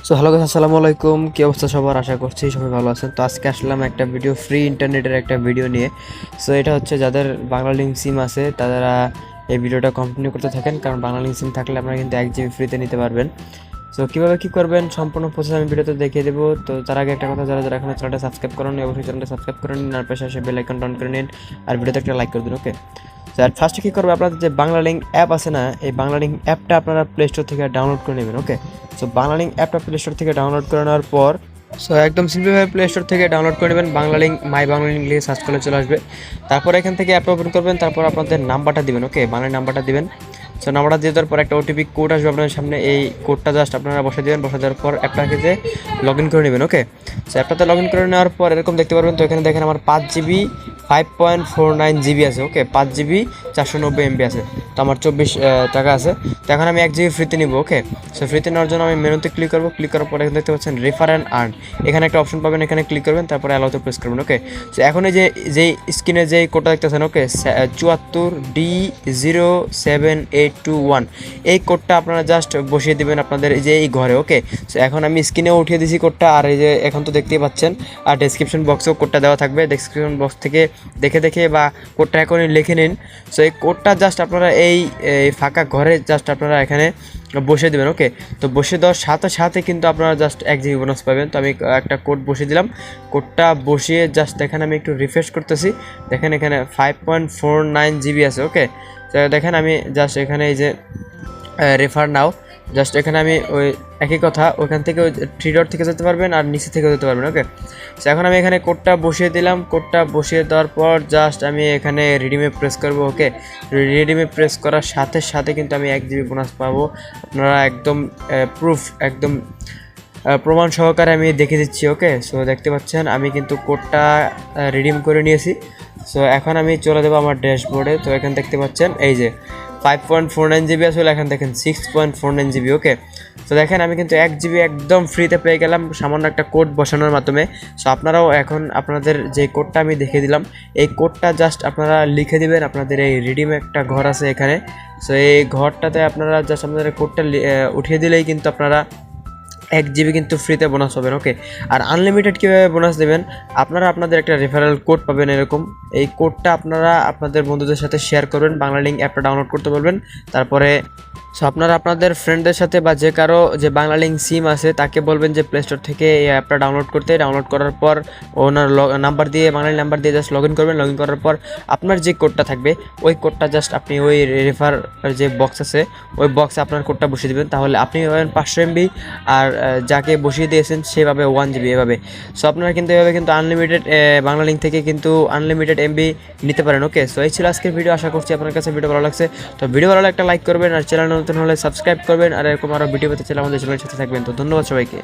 So hello guys, আসসালামু আলাইকুম। কি অবস্থা সবার? আশা করছি সবাই ভালো আছেন। তো আজকে আসলাম একটা ভিডিও, ফ্রি ইন্টারনেটের একটা ভিডিও নিয়ে। সো এটা হচ্ছে যাদের বাংলালিংক সিম আছে তারা এই ভিডিওটা কন্টিনিউ করতে থাকেন, কারণ বাংলালিংক সিম থাকলে আপনারা কিন্তু 1 GB ফ্রিতে নিতে পারবেন। সো কীভাবে কী করবেন সম্পূর্ণ প্রসেস আমি ভিডিওতে দেখিয়ে দেবো। তো তার আগে একটা কথা, যারা যারা এখনো চ্যানেলটা সাবস্ক্রাইব করেন অবশ্যই চ্যানেলটা সাবস্ক্রাইব করে নিন, আর পাশে বেল আইকন অন করে নিন, আর ভিডিওতে একটা লাইক করে দিন। ওকে, আর ফার্স্টে কী করবে, আপনাদের যে বাংলালিংক অ্যাপ আছে না, এই বাংলালিংক অ্যাপটা আপনারা প্লে স্টোর থেকে ডাউনলোড করে নেবেন। ওকে, সো বাংলালিংক অ্যাপটা প্লে স্টোর থেকে ডাউনলোড করে নেওয়ার পর সো একদম সিম্পলভাবে প্লে স্টোর থেকে ডাউনলোড করে নেবেন। বাংলালিংক মাই বাংলালিংক লিখে সার্চ করলে চলে আসবে। তারপর এখান থেকে অ্যাপটা ওপেন করবেন, তারপর আপনাদের নাম্বারটা দিবেন। ওকে, বাংলালিংক নাম্বারটা দিবেন। সো নাম্বারটা দিয়ে দেওয়ার পর একটা ওটিপি কোড আসবে আপনাদের সামনে, এই কোডটা জাস্ট আপনারা বসে দেবেন। বসে দেওয়ার পর অ্যাপটাকে যে লগ ইন করে নেবেন। ওকে, সো অ্যাপটাতে লগ ইন করে নেওয়ার পর এরকম দেখতে পারবেন। তো এখানে দেখেন আমার 5 GB 5.49 GB আছে। ওকে, 5 GB 490 MB আছে। তো আমার 24 টাকা আছে। তো এখন আমি 1 GB ফ্রিতে নিব। ওকে, সো ফ্রিতে নেওয়ার জন্য আমি মেনুতে ক্লিক করবো। ক্লিক করার পর এখানে দেখতে পাচ্ছেন রেফার অ্যান্ড আর্ন, এখানে একটা অপশন পাবেন, এখানে ক্লিক করবেন, তারপরে অ্যালাউতে প্রেস করবেন। ওকে, সো এখন এই যেই স্ক্রিনে যেই কোডটা দেখতেছেন, ওকে 74D07821, এই কোডটা আপনারা জাস্ট বসিয়ে দেবেন আপনাদের এই ঘরে। ওকে, সো এখন আমি স্ক্রিনেও উঠিয়ে দিয়েছি কোডটা, আর এই যে এখন তো দেখতেই পাচ্ছেন, আর ডেসক্রিপশন বক্সেও কোডটা দেওয়া থাকবে। ডেসক্রিপশন বক্স থেকে দেখে বা কোডটা এখনই লিখে নিন। সো এই কোডটা জাস্ট আপনারা এই ফাঁকা ঘরে জাস্ট আপনারা এখানে বসিয়ে দেবেন। ওকে, তো বসিয়ে দেওয়ার সাথে সাথে কিন্তু আপনারা জাস্ট 1 GB বোনাস পাবেন। তো আমি একটা কোড বসিয়ে দিলাম। কোডটা বসিয়ে জাস্ট এখানে আমি একটু রিফ্রেশ করতেছি। দেখেন এখানে 5.49 GB আছে। ওকে, তো দেখেন আমি জাস্ট এখানে এই যে রেফার নাও, জাস্ট এখানে আমি ওই একই কথা ওইখান থেকে ওই 3 ডট থেকে যেতে পারবেন, আর নিচে থেকে যেতে পারবেন। ওকে, সো এখন আমি এখানে কোডটা বসিয়ে দিলাম। কোডটা বসিয়ে দেওয়ার পর জাস্ট আমি এখানে রিডিমে প্রেস করব। ওকে, রিডিমে প্রেস করার সাথে সাথে কিন্তু আমি 1 GB বোনাস পাবো। আপনারা একদম প্রুফ, একদম প্রমাণ সহকারে আমি দেখে দিচ্ছি। ওকে, সো দেখতে পাচ্ছেন আমি কিন্তু কোডটা রিডিম করে নিয়েছি। সো এখন আমি চলে দেবো আমার ড্যাশবোর্ডে। তো এখানে দেখতে পাচ্ছেন এই যে 5.49 GB আসলে এখন দেখেন 6.49 GB। ওকে, তো দেখেন আমি কিন্তু 1 GB একদম ফ্রিতে পেয়ে গেলাম সামান্য একটা কোড বসানোর মাধ্যমে। সো আপনারাও এখন আপনাদের যে কোডটা আমি দেখিয়ে দিলাম, এই কোডটা জাস্ট আপনারা লিখে দিবেন। আপনাদের এই রিডিমে একটা ঘর আছে এখানে, সো এই ঘরটাতে আপনারা জাস্ট আপনাদের কোডটা উঠিয়ে দিলেই কিন্তু আপনারা 1 GB কিন্তু ফ্রিতে বোনাস পাবেন। ওকে, আর আনলিমিটেড কীভাবে বোনাস দেবেন, আপনারা আপনাদের একটা রেফারেল কোড পাবেন এরকম। এই কোডটা আপনারা আপনাদের বন্ধুদের সাথে শেয়ার করবেন, বাংলালিংক অ্যাপটা ডাউনলোড করতে বলবেন। তারপরে সো আপনারা আপনাদের ফ্রেন্ডদের সাথে বা যে কারো যে বাংলালিংক সিম আছে তাকে বলবেন যে প্লে স্টোর থেকে এই অ্যাপটা ডাউনলোড করতে। ডাউনলোড করার পর ওনার নাম্বার দিয়ে, বাংলালিংক নাম্বার দিয়ে জাস্ট লগ ইন করবেন। লগ ইন করার পর আপনার যে কোডটা থাকবে ওই কোডটা জাস্ট আপনি ওই রেফার যে বক্স আছে ওই বক্সে আপনার কোডটা বসিয়ে দেবেন। তাহলে আপনি পাবেন 500 MB, আর যাকে বসিয়ে দিয়েছেন সেভাবে 1 GB এভাবে। সো আপনারা কিন্তু এভাবে কিন্তু আনলিমিটেড বাংলালিংক থেকে কিন্তু আনলিমিটেড MB নিতে পারেন। ওকে, সো এই ছিল আজকের ভিডিও। আশা করছি আপনার কাছে ভিডিও ভালো লাগছে। তো ভিডিও ভালো লাগলে একটা লাইক করবেন, আর চ্যানেল নতুন হলে সাবস্ক্রাইব করবেন, আর এরকম আরও ভিডিও পেতে চাইলে আমাদের চ্যানেলের সাথে থাকবেন। তো ধন্যবাদ সবাইকে।